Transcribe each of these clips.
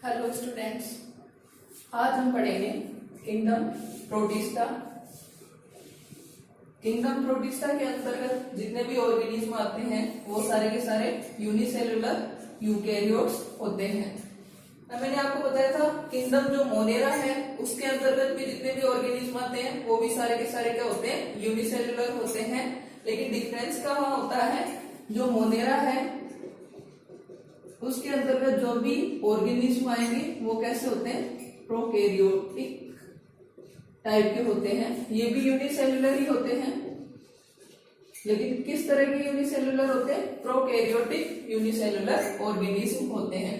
Hello students, आज हम पढ़ेंगे किंगडम प्रोटिस्टा। किंगडम प्रोटिस्टा के अंतर्गत जितने भी ऑर्गेनिज्म आते हैं वो सारे के सारे यूनिसेलुलर यूकेरियोट्स होते हैं। मैंने आपको बताया था किंगडम जो मोनेरा है उसके अंतर्गत भी जितने भी ऑर्गेनिज्म आते हैं वो भी सारे के सारे क्या होते हैं, यूनिसेलुलर होते हैं। लेकिन डिफरेंस कहाँ होता है, जो मोनेरा है उसके अंतर्गत जो भी ऑर्गेनिज्म आएंगे वो कैसे होते हैं, प्रोकैरियोटिक टाइप के होते हैं। ये भी यूनिसेलुलर ही होते हैं, लेकिन किस तरह के यूनिसेलुलर होते हैं, प्रोकैरियोटिक यूनिसेलुलर ऑर्गेनिज्म होते हैं।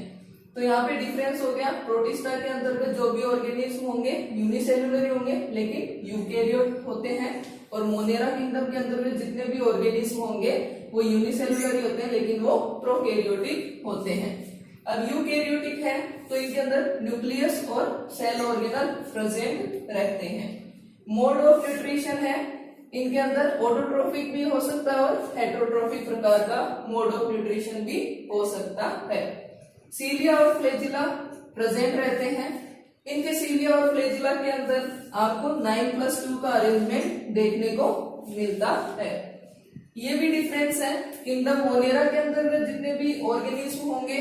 तो यहाँ पे डिफरेंस हो गया, प्रोटिस्टा के अंतर्गत जो भी ऑर्गेनिज्म होंगे यूनिसेलुलर ही होंगे लेकिन यूकेरियोट होते हैं, और मोनेरा किंगडम के अंतर्गत जितने भी ऑर्गेनिज्म होंगे वो यूनिसेलुलर ही होते हैं लेकिन वो प्रोकैरियोटिक होते हैं। अब यूकेरियोटिक है तो इनके अंदर न्यूक्लियस और सेल ऑर्गेनल प्रेजेंट रहते हैं। मोड ऑफ न्यूट्रिशन है, इनके अंदर ऑटोट्रोफिक भी हो सकता है और हेटेरोट्रोफिक प्रकार का मोड ऑफ न्यूट्रिशन भी हो सकता है। सीलिया और फ्लैजिला प्रेजेंट रहते हैं। इनके सीलिया और फ्लैजिला के अंदर आपको 9+2 का अरेंजमेंट देखने को मिलता है। ये भी डिफरेंस है, किंगडम मोनेरा के अंदर जितने भी ऑर्गेनिज्म होंगे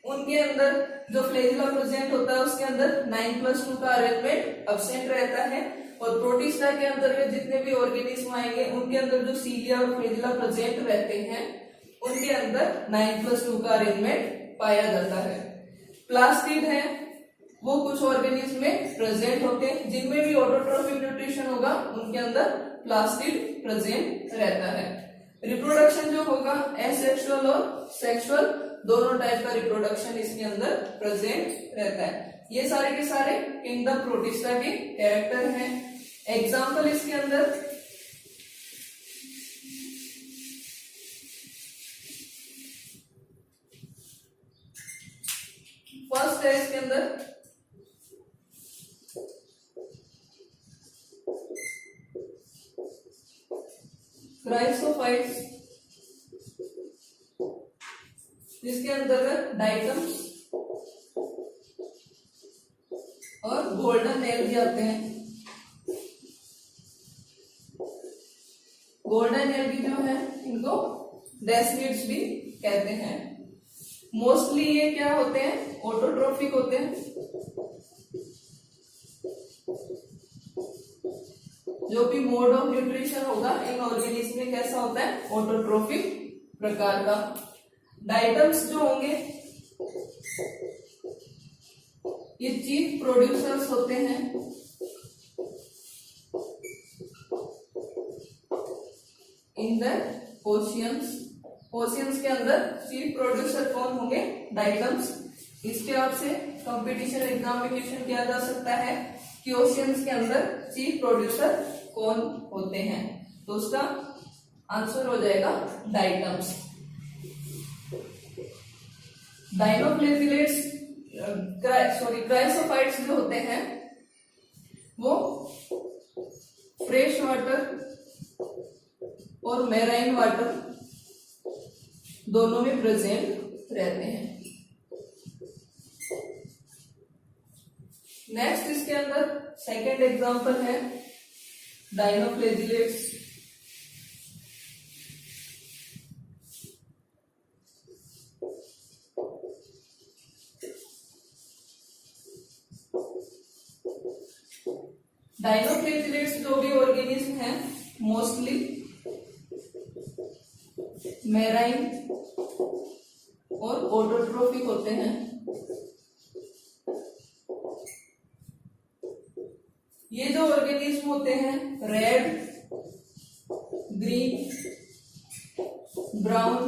उनके अंदर जो फ्लैजिला प्रेजेंट होता है उसके अंदर 9+2 का अरेंजमेंट अब्सेंट रहता है, और प्रोटिस्टा के अंतर्गत जितने भी ऑर्गेनिज्म आएंगे उनके अंदर जो सीलिया और फ्लैजिला प्रेजेंट रहते हैं उनके अंदर 9+2 का अरेंजमेंट पाया जाता है। प्लास्टिड है, वो कुछ ऑर्गेनिज्म में प्रेजेंट होते हैं, जिनमें भी ऑटोट्रोफिक न्यूट्रिशन होगा उनके अंदर प्लास्टिड प्रेजेंट रहता है। रिप्रोडक्शन जो होगा एसेक्सुअल और सेक्सुअल दोनों टाइप का रिप्रोडक्शन इसके अंदर प्रेजेंट रहता है। ये सारे के सारे किंगडम प्रोटिस्टा के कैरेक्टर हैं। एग्जाम्पल इसके अंदर फर्स्ट है इसके अंदर क्राइसोफाइट्स, जिसके अंतर्गत डाइटम्स और गोल्डन एल्गी आते हैं। गोल्डन एल्गी जो है इनको डेस्मिड्स भी कहते हैं। मोस्टली ये क्या होते हैं, ऑटोट्रोफिक होते हैं। जो भी मोड ऑफ न्यूट्रिशन होगा इन ऑर्गेनिज्म में कैसा होता है, ऑटोट्रोफिक प्रकार का। डाइटम्स जो होंगे ये चीफ प्रोड्यूसर्स होते हैं। इन द ओशियंस, ओशियंस के अंदर चीफ प्रोड्यूसर कौन होंगे, डाइटम्स। इसके आपसे कंपटीशन एग्जाम में क्वेश्चन किया जा सकता है कि ओशियंस के अंदर चीफ प्रोड्यूसर कौन होते हैं, तो उसका आंसर हो जाएगा डाइटम्स। डाइनोफ्लेजिलेट्स क्राइसोफाइट्स जो होते हैं वो फ्रेश वाटर और मैराइन वाटर दोनों में प्रेजेंट रहते हैं। नेक्स्ट इसके अंदर सेकेंड एग्जांपल है डाइनोफ्लेजिलेट्स। डाइनोफ्लेजिलेट्स जो भी ऑर्गेनिज्म है मोस्टली मैराइन और ऑटोट्रोफिक होते हैं। ये जो ऑर्गेनिज्म होते हैं रेड, ग्रीन, ब्राउन,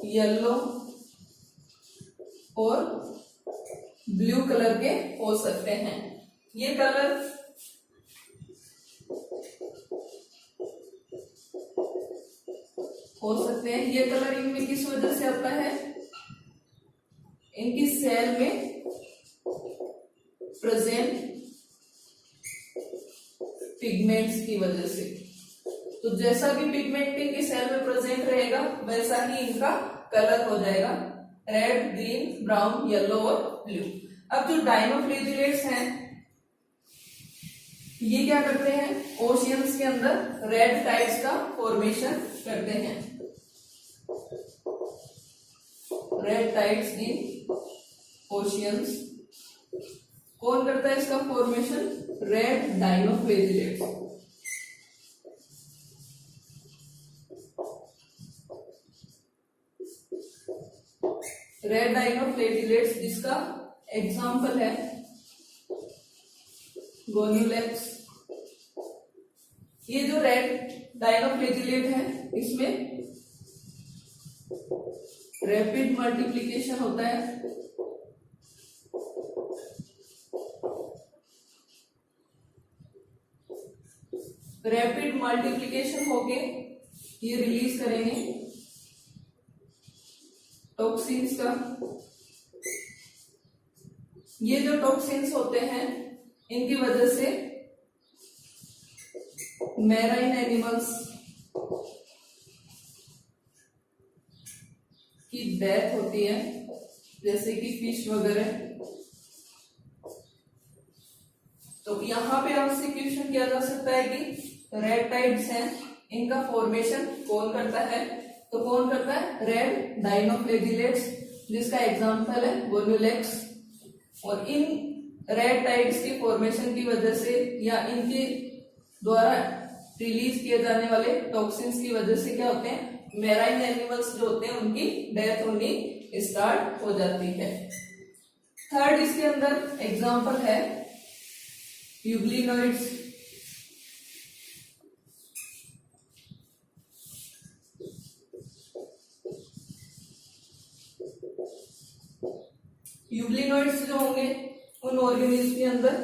येलो और ब्लू कलर के हो सकते हैं। ये कलर हो सकते हैं, ये कलर इनमें किस वजह से आता है, इनकी सेल में प्रेजेंट पिगमेंट्स की वजह से। तो जैसा भी पिगमेंट इनकी सेल में प्रेजेंट रहेगा वैसा ही इनका कलर हो जाएगा। रेड, ग्रीन, ब्राउन, येलो और ब्लू। अब जो डायनोफ्लैजिलेट्स हैं ये क्या करते हैं, ओशियंस के अंदर रेड टाइड्स का फॉर्मेशन करते हैं। रेड टाइड्स इन ओशियंस, कौन करता है इसका formation, red dinoflagellates. Red dinoflagellates जिसका एग्जाम्पल है गोन्यूलेक्स। ये जो रेड डायनोफ्लैजिलेट है इसमें रैपिड मल्टीप्लिकेशन होता है, रैपिड मल्टीप्लिकेशन होके ये रिलीज करेंगे टॉक्सिन्स का। ये जो टॉक्सिन्स होते हैं इनकी वजह से मैराइन एनिमल्स की डेथ होती है, जैसे कि फिश वगैरह। तो यहां पे आपसे क्वेश्चन किया जा सकता है कि रेड टाइड्स हैं इनका फॉर्मेशन कौन करता है, तो कौन करता है, रेड डायनोफ्लैजिलेट्स जिसका एग्जांपल है गोन्यूलेक्स। और इन रेड टाइड्स की फॉर्मेशन की वजह से या इनके द्वारा रिलीज किए जाने वाले टॉक्सिन्स की वजह से क्या होते हैं, मैराइन एनिमल्स जो होते हैं उनकी डेथ होनी स्टार्ट हो जाती है। थर्ड इसके अंदर एग्जांपल है यूग्लिनोइड्स। यूग्लिनोइड्स जो होंगे उन ऑर्गेनिज्म के अंदर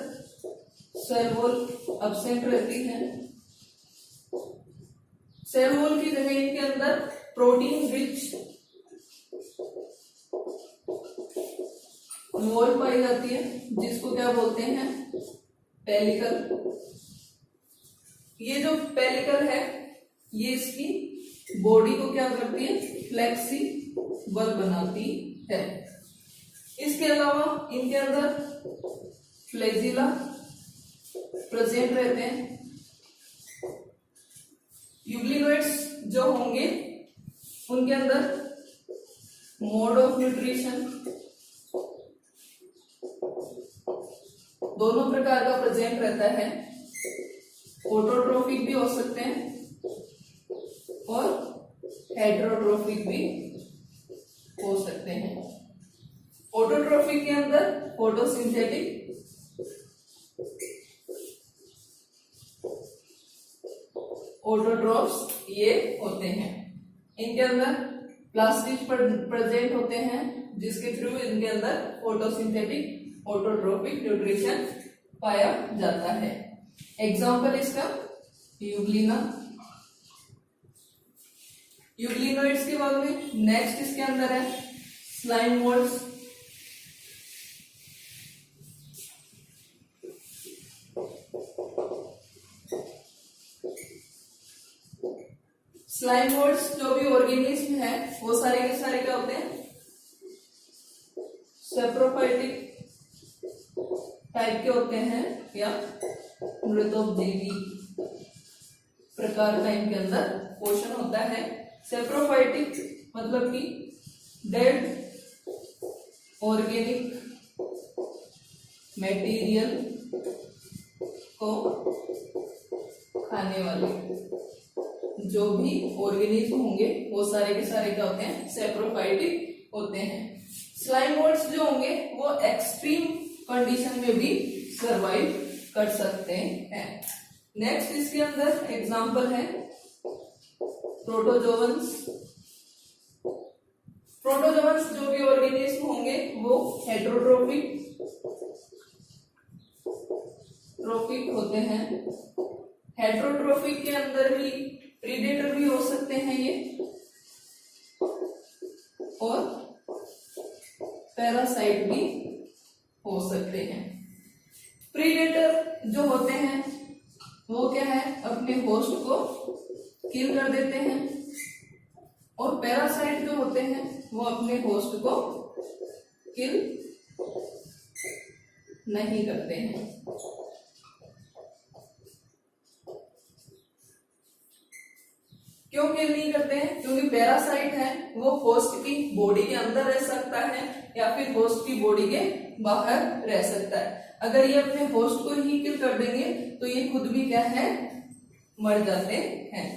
सेल वॉल एब्सेंट रहती है। सेल वॉल की जगह इनके अंदर प्रोटीन रिच वॉल पाई जाती है जिसको क्या बोलते हैं, पेलिकल। ये जो पेलिकल है ये इसकी बॉडी को क्या करती है, फ्लेक्सिबल बनाती है। इसके अलावा इनके अंदर फ्लैजिला प्रेजेंट रहते हैं। यूग्लिनोइड्स जो होंगे उनके अंदर मोड ऑफ न्यूट्रिशन दोनों प्रकार का प्रेजेंट रहता है। ऑटोट्रोफिक भी हो सकते हैं और हेटेरोट्रोफिक भी हो सकते हैं। ऑटोट्रोफिक के अंदर फोटोसिंथेटिक, ऑटोट्रोफ्स ये होते हैं। इनके अंदर प्लास्टिड प्रेजेंट होते हैं जिसके थ्रू इनके अंदर फोटोसिंथेटिक ऑटोट्रोफिक न्यूट्रिशन पाया जाता है। एग्जाम्पल इसका यूग्लिना। यूग्लिनोइड्स के बाद में नेक्स्ट इसके अंदर है स्लाइम मोल्ड्स। स्लाइम मोल्ड्स जो भी ऑर्गेनिज्म है वो सारे के सारे क्या होते हैं, सेप्रोफाइटिक टाइप के होते हैं या मृतोपजीवी प्रकार का इनके अंदर पोषण होता है। सेप्रोफाइटिक मतलब कि डेड ऑर्गेनिक मटेरियल को खाने वाले जो भी ऑर्गेनिज्म होंगे वो सारे के सारे क्या होते हैं, सेप्रोफाइटिक होते हैं। स्लाइम मोल्ड्स जो होंगे वो एक्सट्रीम कंडीशन में भी सरवाइव कर सकते हैं। नेक्स्ट इसके अंदर एग्जांपल है प्रोटोजोवंस। प्रोटोजोवंस जो भी ऑर्गेनिज्म होंगे वो हेटेरोट्रोफिक होते हैं। हेटेरोट्रोफिक के अंदर भी प्रीडेटर भी हो सकते हैं ये और पैरासाइट भी हो सकते हैं। प्रीडेटर जो होते हैं वो क्या है, अपने होस्ट को किल कर देते हैं और पैरासाइट जो होते हैं वो अपने होस्ट को किल नहीं करते हैं। क्यों किल नहीं करते हैं? क्योंकि पैरासाइट है वो होस्ट की बॉडी के अंदर रह सकता है या फिर होस्ट की बॉडी के बाहर रह सकता है। अगर ये अपने होस्ट को ही किल कर देंगे तो ये खुद भी क्या है, मर जाते हैं।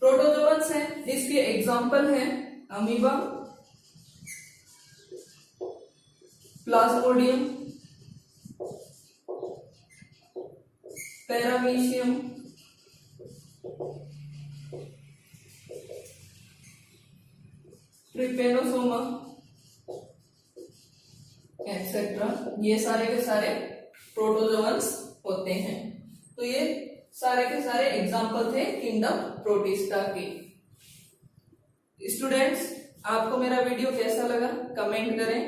प्रोटोजोअन्स हैं, इसके एग्जाम्पल हैं amoeba, Plasmodium, paramecium, Trypanosoma etcetera. ये सारे के सारे प्रोटोजोअन्स होते हैं। तो ये सारे के सारे एग्जाम्पल थे किंगडम प्रोटिस्टा के। स्टूडेंट्स, आपको मेरा वीडियो कैसा लगा कमेंट करें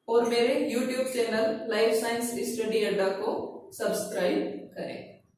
और मेरे YouTube channel life science study अड्डा को सब्सक्राइब करें।